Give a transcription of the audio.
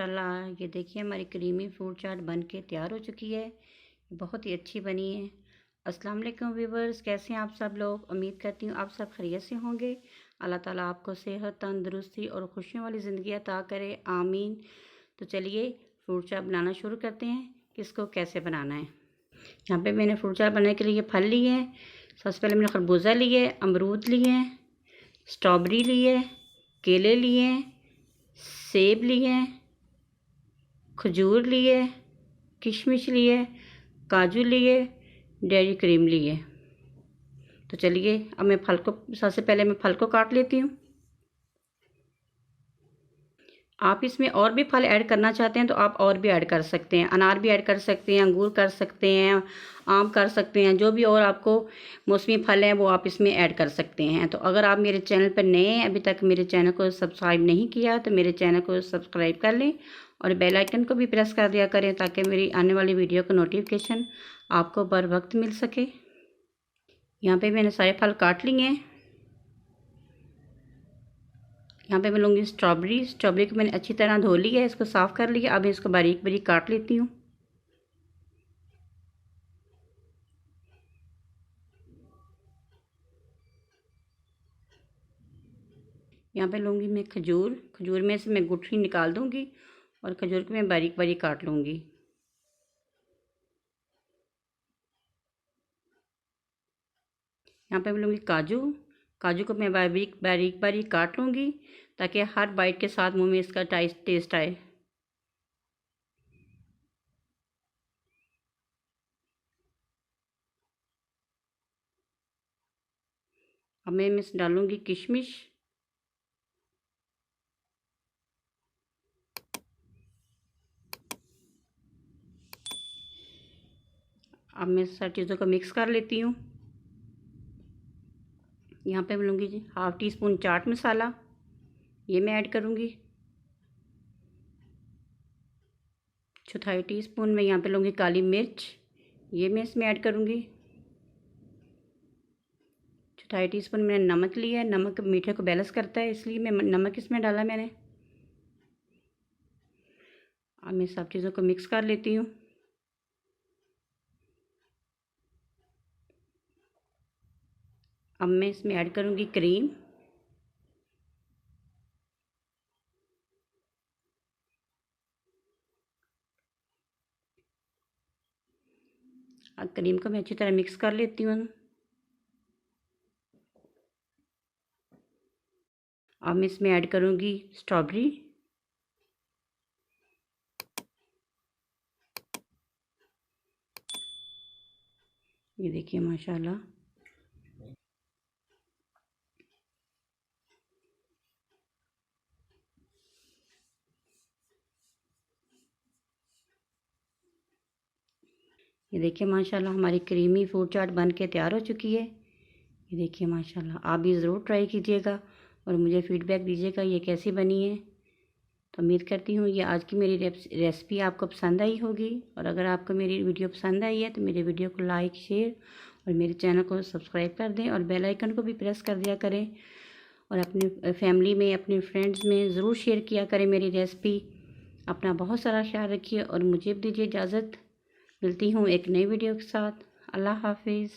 माशाल्लाह, ये देखिए हमारी क्रीमी फ्रूट चाट बन के तैयार हो चुकी है। बहुत ही अच्छी बनी है। अस्सलाम वालेकुम व्यूवर्स, कैसे हैं आप सब लोग। उम्मीद करती हूँ आप सब खैरियत से होंगे। अल्लाह ताला आपको सेहत, तंदुरुस्ती और खुशियों वाली ज़िंदगी अता करे, आमीन। तो चलिए फ्रूट चाट बनाना शुरू करते हैं कि इसको कैसे बनाना है। यहाँ पे मैंने फ्रूट चाट बनाने के लिए फल लिए हैं। सबसे पहले मैंने खरबूजा लिए, अमरूद लिए, स्ट्रॉबेरी लिए, केले लिए, सेब लिए, खजूर लिए, किशमिश लिए, काजू लिए, डेयरी क्रीम लिए। तो चलिए अब मैं फल को सबसे पहले मैं फल को काट लेती हूँ। आप इसमें और भी फल ऐड करना चाहते हैं तो आप और भी ऐड कर सकते हैं। अनार भी ऐड कर सकते हैं, अंगूर कर सकते हैं, आम कर सकते हैं, जो भी और आपको मौसमी फल हैं वो आप इसमें ऐड कर सकते हैं। तो अगर आप मेरे चैनल पर नए हैं, अभी तक मेरे चैनल को सब्सक्राइब नहीं किया तो मेरे चैनल को सब्सक्राइब कर लें और बेल आइकन को भी प्रेस कर दिया करें ताकि मेरी आने वाली वीडियो का नोटिफिकेशन आपको बर वक्त मिल सके। यहाँ पे मैंने सारे फल काट लिए हैं। यहाँ पे मैं लूँगी स्ट्रॉबेरी को मैंने अच्छी तरह धो लिया है, इसको साफ़ कर लिया। अब इसको बारीक बारीक काट लेती हूँ। यहाँ पे लूँगी मैं खजूर में से मैं गुठली निकाल दूँगी और खजूर को मैं बारीक बारीक काट लूँगी। यहाँ पे मैं लूँगी काजू को मैं बारीक बारीक काट लूँगी ताकि हर बाइट के साथ मुंह में इसका टेस्ट आए। अब मैं इसमें डालूँगी किशमिश, अब मैं सारी चीज़ों को मिक्स कर लेती हूँ। यहाँ पे मैं लूँगी 1/2 टीस्पून चाट मसाला, ये मैं ऐड करूँगी। 1/4 टीस्पून मैं यहाँ पे लूँगी काली मिर्च, ये मैं इसमें ऐड करूँगी। 1/4 टीस्पून मैंने नमक लिया है, नमक मीठे को बैलेंस करता है इसलिए मैं नमक इसमें डाला मैंने। अब मैं सब चीज़ों को मिक्स कर लेती हूँ। अब मैं इसमें ऐड करूँगी क्रीम। अब क्रीम को मैं अच्छी तरह मिक्स कर लेती हूँ। अब मैं इसमें ऐड करूँगी स्ट्रॉबेरी। ये देखिए माशाल्लाह। ये देखिए माशाल्लाह हमारी क्रीमी फ्रूट चाट बन के तैयार हो चुकी है। ये देखिए माशाल्लाह, आप भी ज़रूर ट्राई कीजिएगा और मुझे फ़ीडबैक दीजिएगा ये कैसी बनी है। तो उम्मीद करती हूँ ये आज की मेरी रेसिपी आपको पसंद आई होगी और अगर आपको मेरी वीडियो पसंद आई है तो मेरे वीडियो को लाइक, शेयर और मेरे चैनल को सब्सक्राइब कर दें और बेल आइकन को भी प्रेस कर दिया करें और अपनी फैमिली में, अपने फ्रेंड्स में ज़रूर शेयर किया करें मेरी रेसिपी। अपना बहुत सारा ख्याल रखिए और मुझे भी दीजिए इजाज़त। मिलती हूँ एक नई वीडियो के साथ। अल्लाह हाफिज़।